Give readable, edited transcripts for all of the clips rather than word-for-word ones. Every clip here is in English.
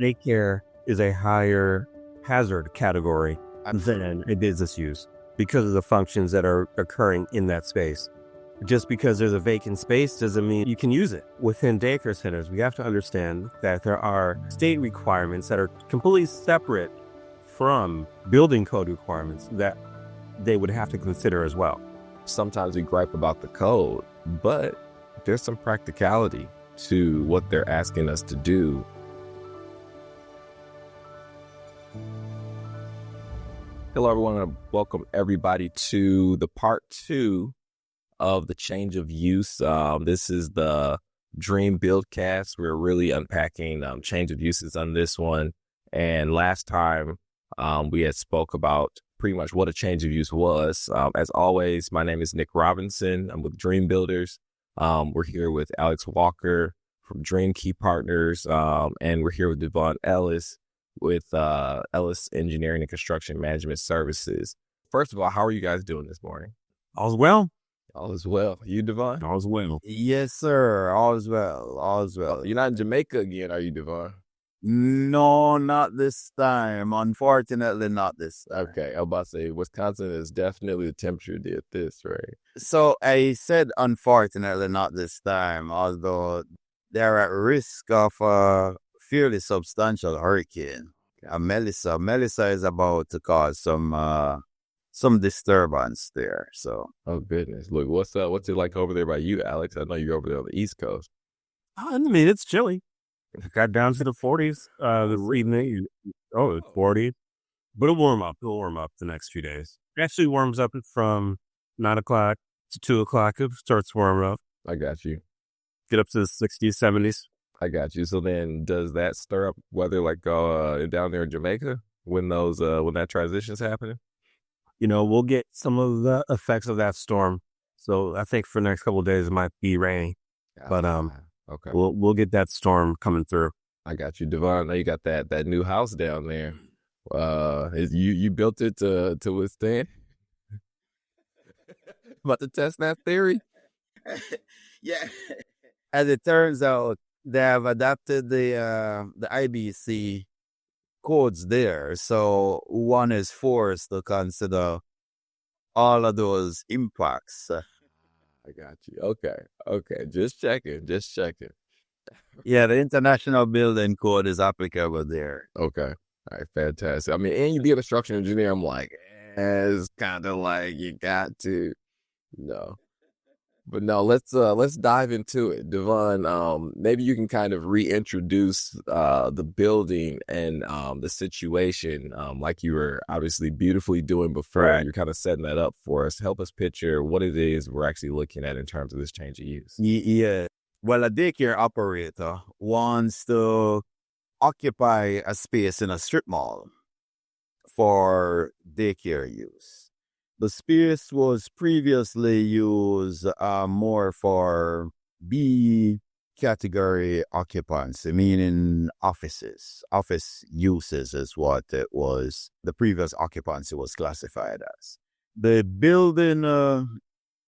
daycare is a higher hazard category than a business use because of the functions that are occurring in that space. Just because there's a vacant space doesn't mean you can use it. Within daycare centers, we have to understand that there are state requirements that are completely separate from building code requirements that they would have to consider as well. Sometimes we gripe about the code, but there's some practicality to what they're asking us to do. Hello, everyone, and welcome everybody to the part 2 of the change of use. This is the Dream BuildCast. We're really unpacking change of uses on this one. And last time we had spoke about pretty much what a change of use was. As always, my name is Nick Robinson. I'm with Dream Builders. We're here with Alex Walker from Dream Key Partners, and we're here with Devon Ellis with Ellis Engineering and Construction Management Services. First of all, how are you guys doing this morning? All's well. All is well. You, Devon? All's well. Yes, sir. All is well. All is well. You're not in Jamaica again, are you, Devon? No, not this time. Unfortunately, not this time. Okay, I was about to say, Wisconsin is definitely the temperature did this, right? So I said, unfortunately, not this time, although they're at risk of a fairly substantial hurricane. Melissa is about to cause some disturbance there. So, oh goodness, look, what's it like over there by you, Alex? I know you're over there on the East Coast. I mean, it's chilly. It got down to the 40s this evening. Oh, it's 40, but it'll warm up. It'll warm up the next few days. It actually warms up from 9 o'clock to 2 o'clock. It starts warming up. I got you. Get up to the 60s, 70s. I got you. So then, does that stir up weather like down there in Jamaica when that transition's happening? You know, we'll get some of the effects of that storm. So I think for the next couple of days it might be raining, but okay, we'll get that storm coming through. I got you, Devon. I know you got that new house down there. You built it to withstand? About to test that theory? Yeah. As it turns out, they have adapted the IEBC codes there, so one is forced to consider all of those impacts. I got you. Okay. Just checking. Yeah, the International Building Code is applicable there. Okay. All right, fantastic. I mean, and you being a structural engineer, I'm like, it's kind of like you got to, no. But no, let's dive into it. Devon, maybe you can kind of reintroduce the building and the situation like you were obviously beautifully doing before. Right. You're kind of setting that up for us. Help us picture what it is we're actually looking at in terms of this change of use. Yeah. Well, a daycare operator wants to occupy a space in a strip mall for daycare use. The space was previously used more for B category occupancy, meaning offices. Office uses is what it was. The previous occupancy was classified as. The building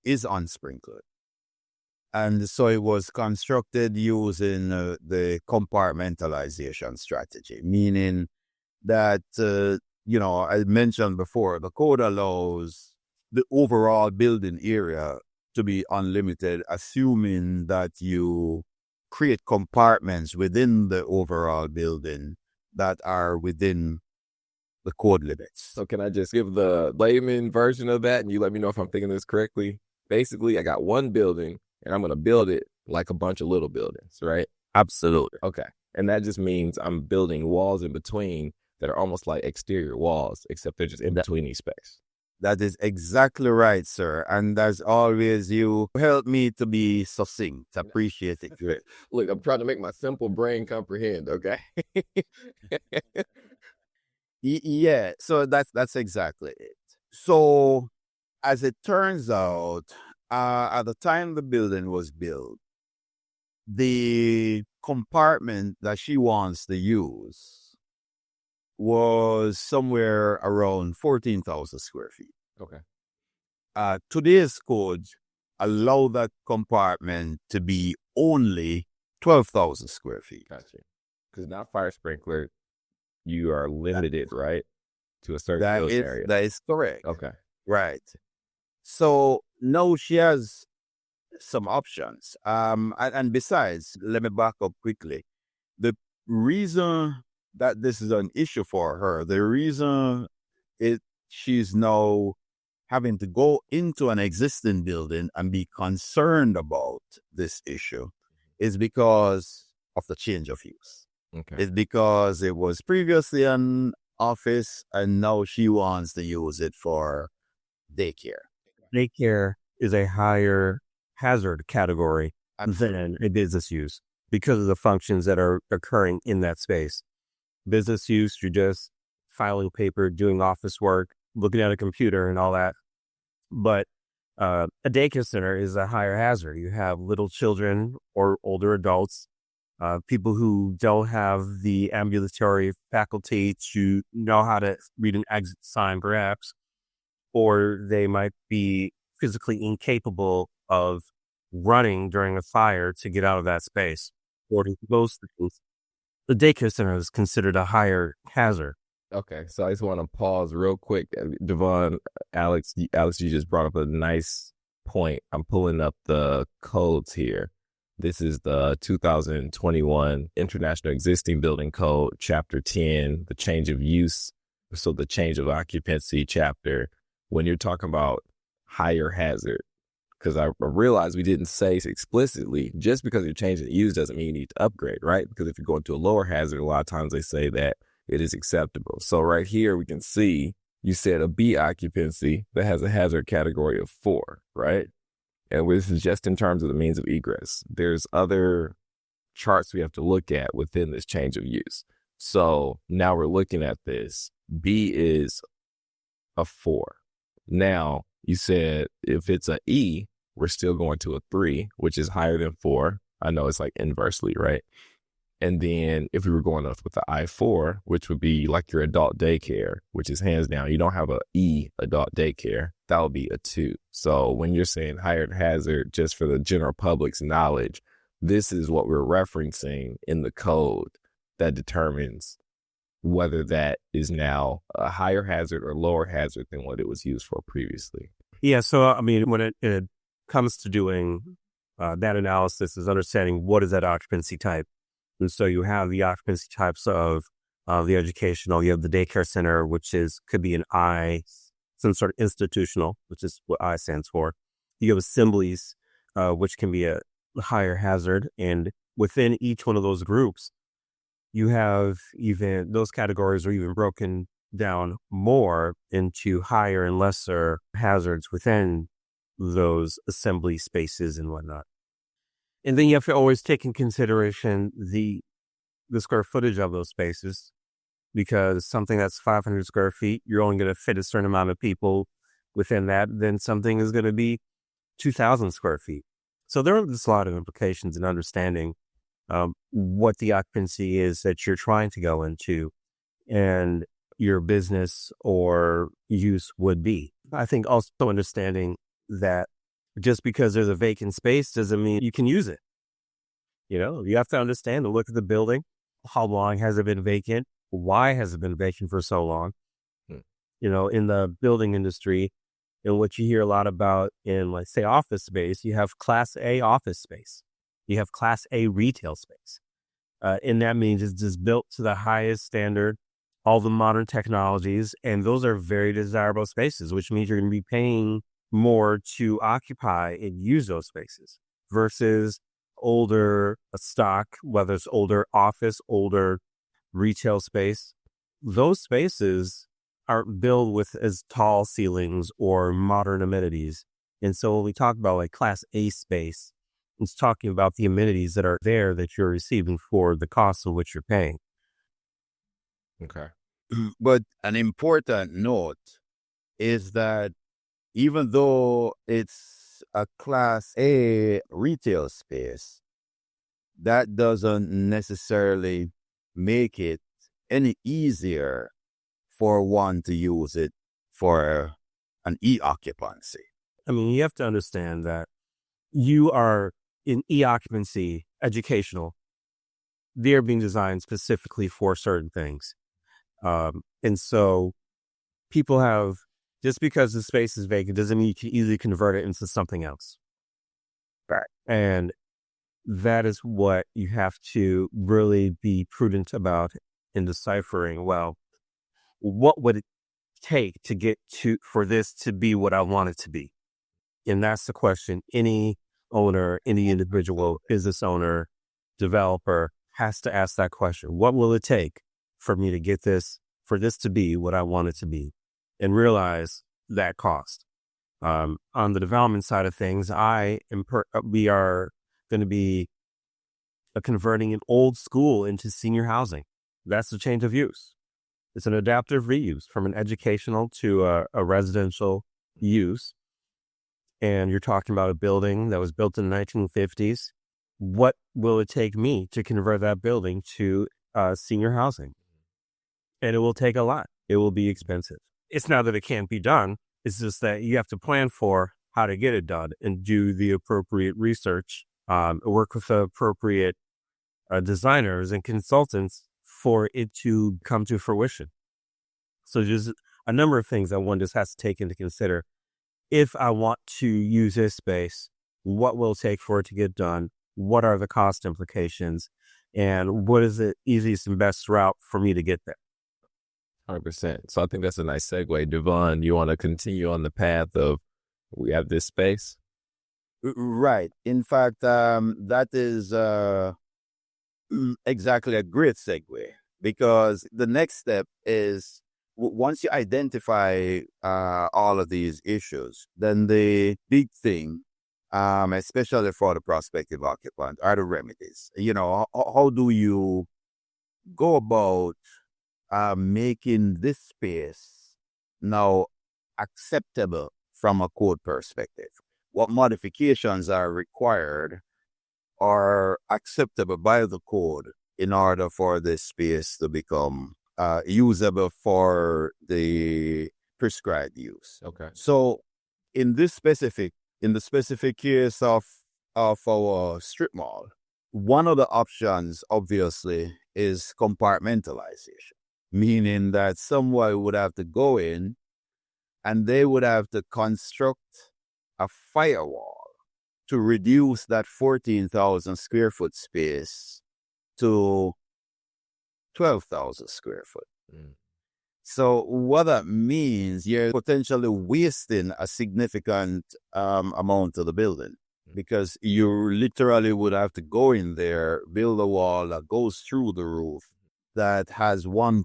is unsprinkled. And so it was constructed using the compartmentalization strategy, meaning that I mentioned before, the code allows the overall building area to be unlimited, assuming that you create compartments within the overall building that are within the code limits. So can I just give the layman version of that and you let me know if I'm thinking this correctly? Basically, I got one building and I'm going to build it like a bunch of little buildings, right? Absolutely. Okay. And that just means I'm building walls in between that are almost like exterior walls, except they're just in between each space. That is exactly right, sir. And as always, you help me to be succinct. Appreciate it. Great. Look, I'm trying to make my simple brain comprehend, okay? Yeah, so that's exactly it. So as it turns out, at the time the building was built, the compartment that she wants to use was somewhere around 14,000 square feet. Okay. Today's code allow that compartment to be only 12,000 square feet. Gotcha. Because not fire sprinkler, you are limited, right, to a certain building area. That is correct. Okay. Right. So now she has some options. And besides, let me back up quickly. The reason that this is an issue for her, the reason she's now having to go into an existing building and be concerned about this issue is because of the change of use. Okay. It's because it was previously an office and now she wants to use it for daycare. Daycare is a higher hazard category than a business use because of the functions that are occurring in that space. Business use, you're just filing paper, doing office work, looking at a computer and all that. But a daycare center is a higher hazard. You have little children or older adults, people who don't have the ambulatory faculty to know how to read an exit sign, perhaps, or they might be physically incapable of running during a fire to get out of that space. According to those things, the daycare center is considered a higher hazard. Okay, so I just want to pause real quick. Devon, Alex, you just brought up a nice point. I'm pulling up the codes here. This is the 2021 International Existing Building Code, Chapter 10, the change of use. So the change of occupancy chapter. When you're talking about higher hazard, because I realized we didn't say explicitly, just because you're changing the use doesn't mean you need to upgrade, right? Because if you're going to a lower hazard, a lot of times they say that it is acceptable. So right here, we can see you said a B occupancy that has a hazard category of 4, right? And this is just in terms of the means of egress. There's other charts we have to look at within this change of use. So now we're looking at this. B is a 4. Now, you said if it's a E, we're still going to a 3, which is higher than 4. I know it's like inversely, right? And then if we were going up with the I4, which would be like your adult daycare, which is hands down, you don't have a E adult daycare, that would be a 2. So when you're saying higher hazard, just for the general public's knowledge, this is what we're referencing in the code that determines whether that is now a higher hazard or lower hazard than what it was used for previously. Yeah, so I mean, when it comes to doing that analysis, is understanding what is that occupancy type. And so you have the occupancy types of the educational. You have the daycare center, which could be an I, some sort of institutional, which is what I stands for. You have assemblies, which can be a higher hazard. And within each one of those groups, you have even those categories are even broken down more into higher and lesser hazards within those assembly spaces and whatnot. And then you have to always take in consideration the square footage of those spaces, because something that's 500 square feet, you're only going to fit a certain amount of people within that. Then something is going to be 2,000 square feet. So there are just a lot of implications in understanding what the occupancy is that you're trying to go into and your business or use would be. I think also understanding that just because there's a vacant space doesn't mean you can use it. You know, you have to understand and look at the building. How long has it been vacant? Why has it been vacant for so long? You know, in the building industry, and what you hear a lot about in, like, say, office space, you have Class A office space. You have Class A retail space. And that means it's just built to the highest standard, all the modern technologies, and those are very desirable spaces, which means you're going to be paying more to occupy and use those spaces versus older stock, whether it's older office, older retail space. Those spaces aren't built with as tall ceilings or modern amenities. And so when we talk about like Class A space, it's talking about the amenities that are there that you're receiving for the cost of which you're paying. Okay. But an important note is that even though it's a Class A retail space, that doesn't necessarily make it any easier for one to use it for an e-occupancy. I mean, you have to understand that you are in e-occupancy educational. they're being designed specifically for certain things. And so people have, just because the space is vacant doesn't mean you can easily convert it into something else. Right. And that is what you have to really be prudent about in deciphering. Well, what would it take to get for this to be what I want it to be? And that's the question any owner, any individual, business owner, developer has to ask that question. What will it take for me to get this, for this to be what I want it to be? And realize that cost. On the development side of things, we are going to be converting an old school into senior housing. That's the change of use. It's an adaptive reuse from an educational to a residential use. And you're talking about a building that was built in the 1950s. What will it take me to convert that building to senior housing? And it will take a lot. It will be expensive. It's not that it can't be done. It's just that you have to plan for how to get it done and do the appropriate research, work with the appropriate designers and consultants for it to come to fruition. So there's a number of things that one just has to take into consider. If I want to use this space, what will it take for it to get done? What are the cost implications? And what is the easiest and best route for me to get there? 100%. So I think that's a nice segue. Devon, you want to continue on the path of we have this space? Right. In fact, that is exactly a great segue, because the next step is once you identify all of these issues, then the big thing, especially for the prospective occupant, are the remedies. You know, how do you go about making this space now acceptable from a code perspective? What modifications are required or acceptable by the code in order for this space to become usable for the prescribed use? Okay. So in the specific case of our strip mall, one of the options obviously is compartmentalization, meaning that someone would have to go in and they would have to construct a firewall to reduce that 14,000 square foot space to 12,000 square foot. So what that means, you're potentially wasting a significant amount of the building, because you literally would have to go in there, build a wall that goes through the roof, that has one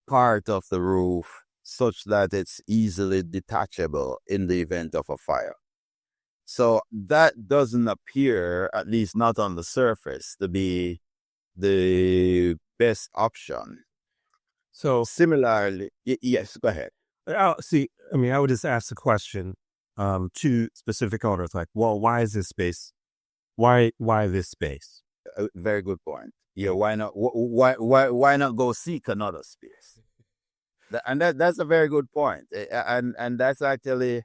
part of the roof such that it's easily detachable in the event of a fire. So that doesn't appear, at least not on the surface, to be the best option. So similarly, yes, go ahead. I would just ask the question to specific owners, like, well, why is this space? Why this space? Very good point. Yeah, why not? Why not go seek another space? And that's a very good point. And that's actually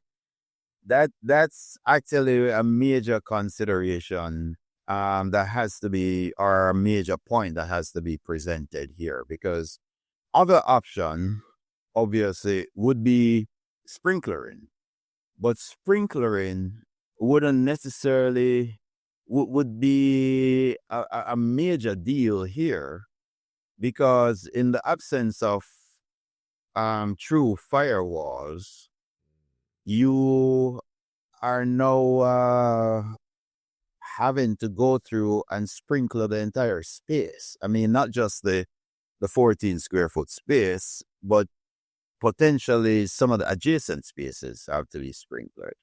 a major consideration that has to be, or a major point that has to be presented here, because other option obviously would be sprinklering, but sprinklering wouldn't necessarily would be a major deal here, because in the absence of true firewalls, you are now having to go through and sprinkle the entire space. I mean, not just the 14 square foot space, but potentially some of the adjacent spaces have to be sprinkled.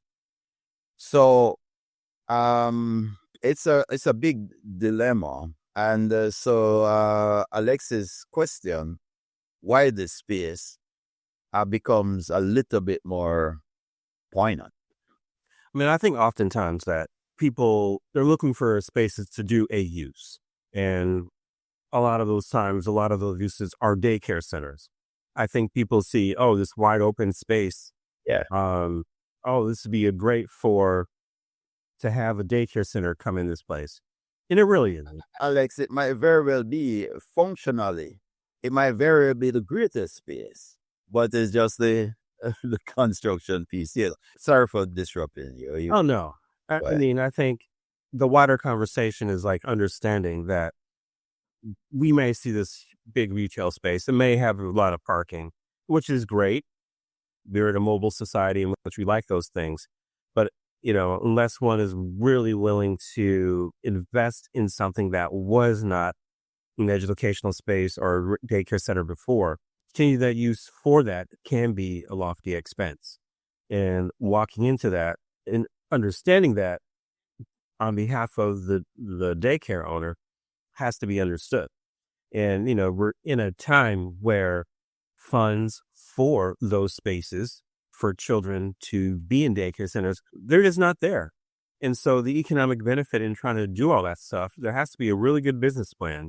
So it's a big dilemma. And so Alex's question, why this space, becomes a little bit more poignant. I mean, I think oftentimes that people, they're looking for spaces to do a use. And a lot of those times, a lot of those uses are daycare centers. I think people see, oh, this wide open space. Yeah. This would be to have a daycare center come in this place. And it really isn't. Alex, it might very well be functionally, it might very well be the greatest space, but it's just the construction piece. Yeah. Sorry for disrupting you. Oh, no. I mean, I think the wider conversation is like understanding that we may see this big retail space. It may have a lot of parking, which is great. We're in a mobile society in which we like those things. But, unless one is really willing to invest in something that was not an educational space or daycare center before, continue that use for that can be a lofty expense. And walking into that and understanding that on behalf of the daycare owner has to be understood. And, we're in a time where funds for those spaces for children to be in daycare centers, they're just not there. And so the economic benefit in trying to do all that stuff, there has to be a really good business plan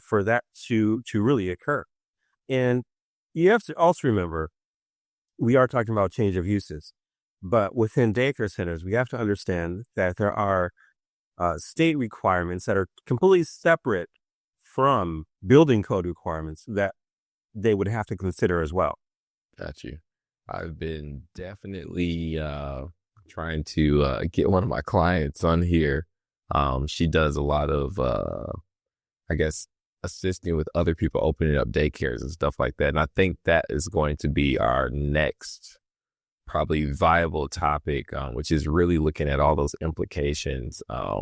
for that to really occur. And you have to also remember, we are talking about change of uses, but within daycare centers, we have to understand that there are state requirements that are completely separate from building code requirements that they would have to consider as well. Got you. I've been definitely trying to get one of my clients on here. She does a lot of, assisting with other people opening up daycares and stuff like that. And I think that is going to be our next probably viable topic, which is really looking at all those implications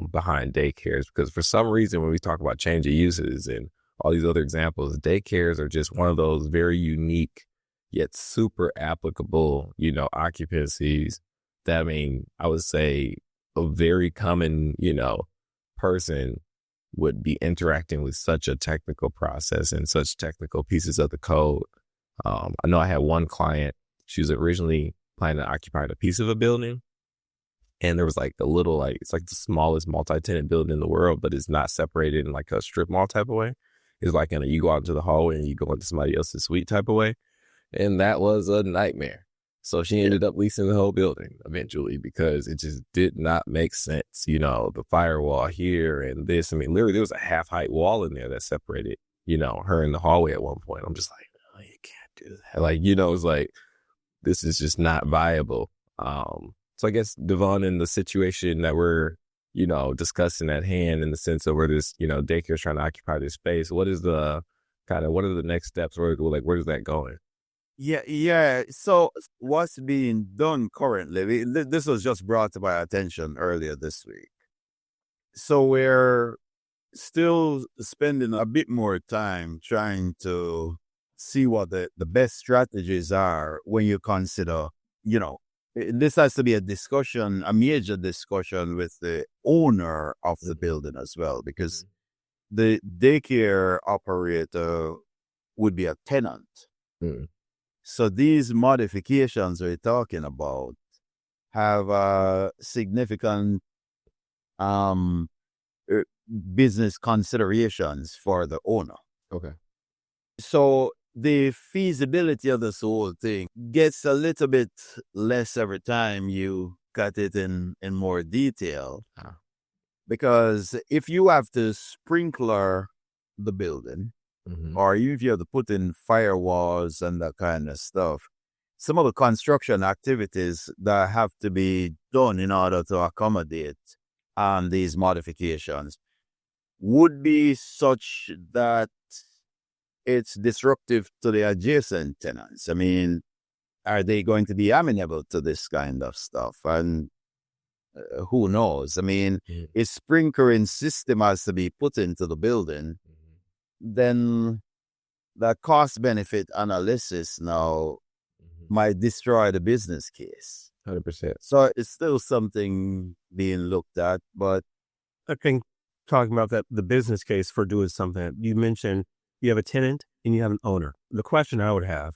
behind daycares. Because for some reason, when we talk about change of uses and all these other examples, daycares are just one of those very unique yet super applicable, occupancies that, I would say a very common, person would be interacting with such a technical process and such technical pieces of the code. I know I had one client, she was originally planning to occupy a piece of a building. And there was like a little, it's like the smallest multi-tenant building in the world, but it's not separated in like a strip mall type of way. It's like, you go out into the hallway and you go into somebody else's suite type of way. And that was a nightmare. So she ended up leasing the whole building eventually because it just did not make sense. The firewall here and this. Literally there was a half height wall in there that separated, her in the hallway at one point. I'm just like, no, you can't do that. It's like, this is just not viable. So I guess, Devon, in the situation that we're, discussing at hand in the sense of where this, daycare is trying to occupy this space, what is the what are the next steps? Where is that going? Yeah. So what's being done currently, this was just brought to my attention earlier this week. So we're still spending a bit more time trying to see what the best strategies are when you consider, this has to be a major discussion with the owner of the building as well, because the daycare operator would be a tenant. So these modifications we're talking about have significant business considerations for the owner. Okay. So the feasibility of this whole thing gets a little bit less every time you cut it in more detail. Because if you have to sprinkler the building, or if you have to put in firewalls and that kind of stuff, some of the construction activities that have to be done in order to accommodate these modifications would be such that it's disruptive to the adjacent tenants. Are they going to be amenable to this kind of stuff? And who knows? A sprinkling system has to be put into the building. Then the cost-benefit analysis now might destroy the business case. 100%. So it's still something being looked at, but I think talking about the business case for doing something, you mentioned you have a tenant and you have an owner. The question I would have,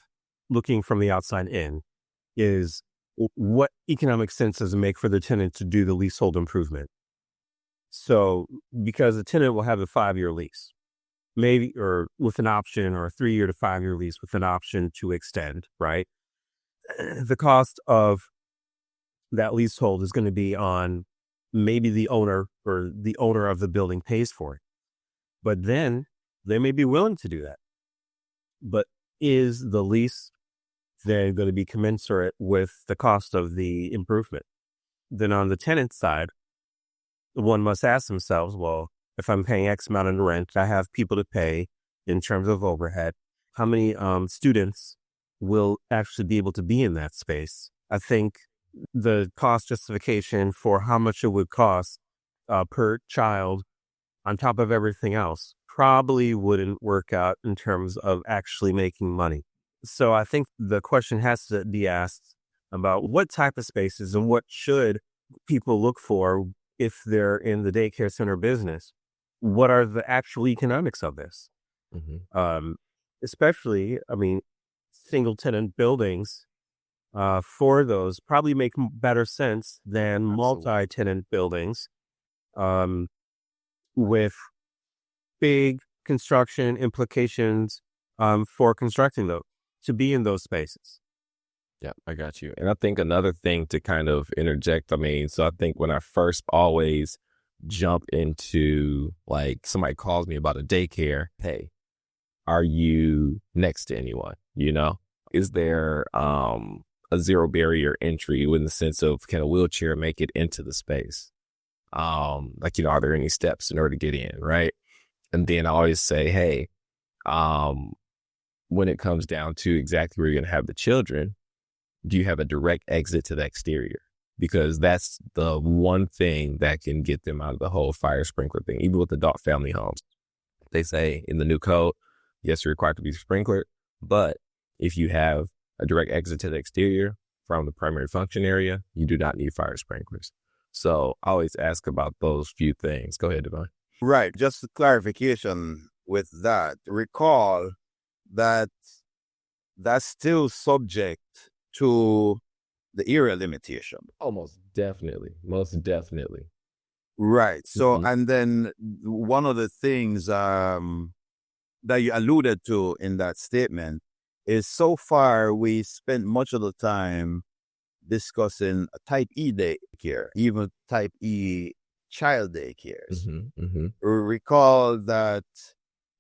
looking from the outside in, is what economic sense does it make for the tenant to do the leasehold improvement? So, because the tenant will have a 5-year lease, maybe, or with an option, or a 3-year to 5-year lease with an option to extend, right? The cost of that leasehold is going to be on maybe the owner of the building pays for it. But then they may be willing to do that. But is the lease then going to be commensurate with the cost of the improvement? Then on the tenant side, one must ask themselves, well, if I'm paying X amount in rent, I have people to pay in terms of overhead. How many students will actually be able to be in that space? I think the cost justification for how much it would cost per child on top of everything else probably wouldn't work out in terms of actually making money. So I think the question has to be asked about what type of spaces and what should people look for if they're in the daycare center business. What are the actual economics of this? Especially, I mean, single tenant buildings for those probably make better sense than multi-tenant buildings with big construction implications for constructing those, to be in those spaces. Yeah, I got you. And I think another thing to kind of interject, I mean, so I think when I first always jump into, like, somebody calls me about a daycare, hey, are you next to anyone? You know, is there a zero barrier entry in the sense of, can a wheelchair make it into the space? Like, you know, are there any steps in order to get in, right? And then I always say, hey, when it comes down to exactly where you're going to have the children, do you have a direct exit to the exterior? Because that's the one thing that can get them out of the whole fire sprinkler thing. Even with adult family homes, they say in the new code, yes, you're required to be sprinklered, but if you have a direct exit to the exterior from the primary function area, you do not need fire sprinklers. So I always ask about those few things. Go ahead, Devon. Right. Just a clarification with that. Recall that that's still subject to the area limitation. Oh, most definitely. Most definitely. Right. So, and then one of the things that you alluded to in that statement is, so far we spent much of the time discussing a type E daycare, even type E child daycares. Recall that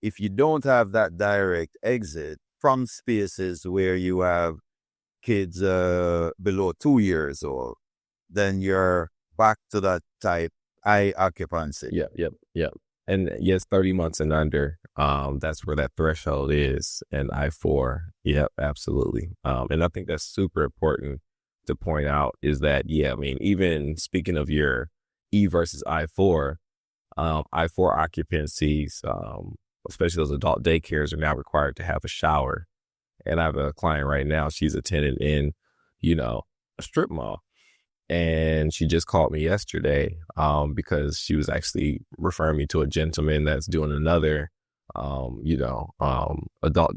if you don't have that direct exit from spaces where you have kids below 2 years old, then you're back to that type I occupancy. Yep. And yes, 30 months and under, that's where that threshold is. And I-4, yep, absolutely. And I think that's super important to point out is that, yeah, I mean, even speaking of your E versus I-4, I-4 occupancies, especially those adult daycares, are now required to have a shower. And I have a client right now, she's a tenant in, you know, a strip mall. And she just called me yesterday because she was actually referring me to a gentleman that's doing another, adult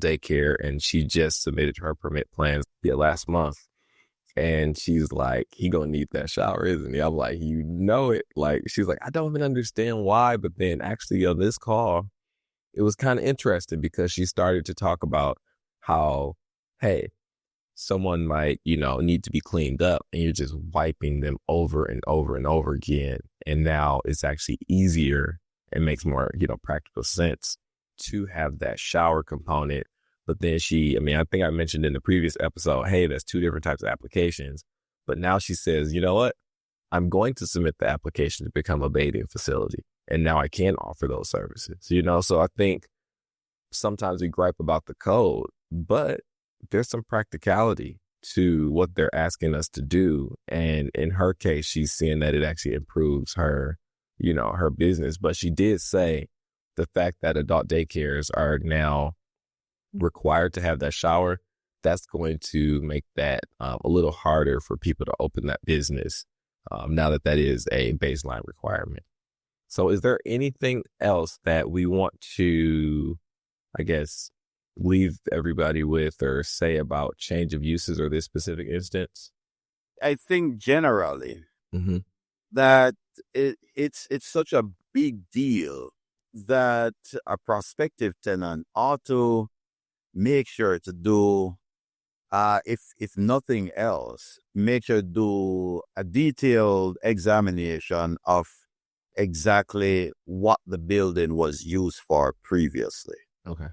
daycare. And she just submitted her permit plans last month. And she's like, he gonna need that shower, isn't he? I'm like, you know it. Like, she's like, I don't even understand why. But then actually on this call, it was kind of interesting because she started to talk about how, hey, someone might, need to be cleaned up and you're just wiping them over and over and over again. And now it's actually easier and makes more, practical sense to have that shower component. But then I think I mentioned in the previous episode, hey, that's two different types of applications. But now she says, you know what? I'm going to submit the application to become a bathing facility. And now I can offer those services, So I think sometimes we gripe about the code, but there's some practicality to what they're asking us to do. And in her case, she's seeing that it actually improves her, her business. But she did say the fact that adult daycares are now required to have that shower, that's going to make that a little harder for people to open that business now that is a baseline requirement. So is there anything else that we want to, I guess, leave everybody with or say about change of uses or this specific instance? I think generally that it's such a big deal that a prospective tenant ought to make sure to do if nothing else, make sure do a detailed examination of exactly what the building was used for previously. Okay.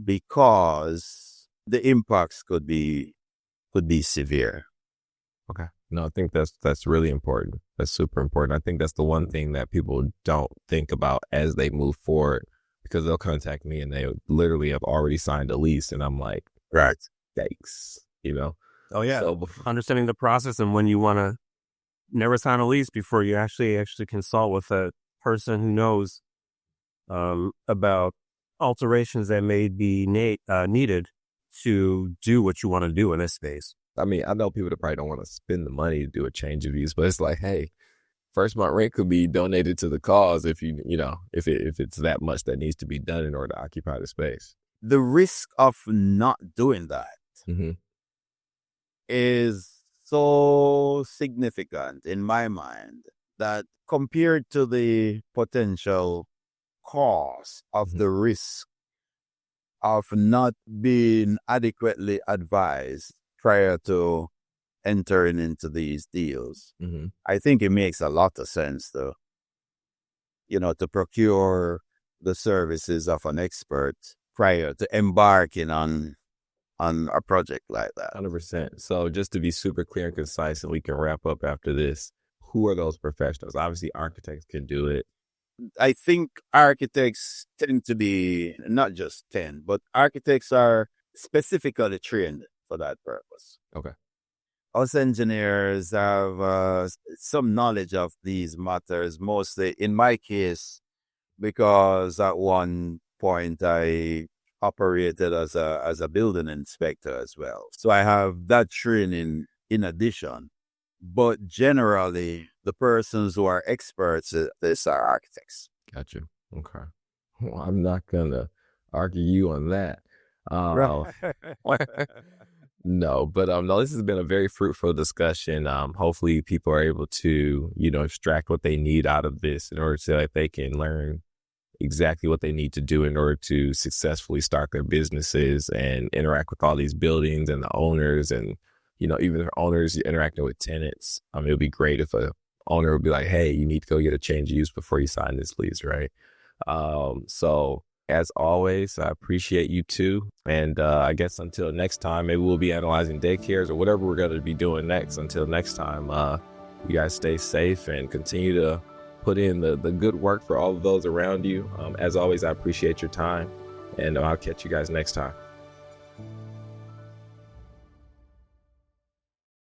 Because the impacts could be severe. Okay. No, I think that's really important. That's super important. I think that's the one thing that people don't think about as they move forward, because they'll contact me and they literally have already signed a lease, and I'm like, Right. thanks, you know? Oh yeah. So, Understanding the process and when you want to never sign a lease before you actually consult with a person who knows about alterations that may be needed to do what you want to do in this space. I mean, I know people that probably don't want to spend the money to do a change of use, but it's like, hey, first month rent could be donated to the cause if if it's that much that needs to be done in order to occupy the space. The risk of not doing that is so significant in my mind that compared to the potential cost of the risk of not being adequately advised prior to entering into these deals, I think it makes a lot of sense to procure the services of an expert prior to embarking on a project like that. 100%. So just to be super clear and concise, and we can wrap up after this, who are those professionals? Obviously, architects can do it. I think architects tend to be not just 10, but architects are specifically trained for that purpose. Okay. Us engineers have some knowledge of these matters, mostly in my case, because at one point I operated as a building inspector as well. So I have that training in addition. But generally, the persons who are experts at this are architects. Gotcha. Okay. Well, I'm not going to argue you on that. No, but no, this has been a very fruitful discussion. Hopefully people are able to, extract what they need out of this in order to they can learn exactly what they need to do in order to successfully start their businesses and interact with all these buildings and the owners and, even the owners interacting with tenants. It would be great if a owner would be like, hey, you need to go get a change of use before you sign this lease, right? So as always, I appreciate you too. And I guess until next time, maybe we'll be analyzing daycares or whatever we're going to be doing next. Until next time, you guys stay safe and continue to put in the good work for all of those around you. As always, I appreciate your time, and I'll catch you guys next time.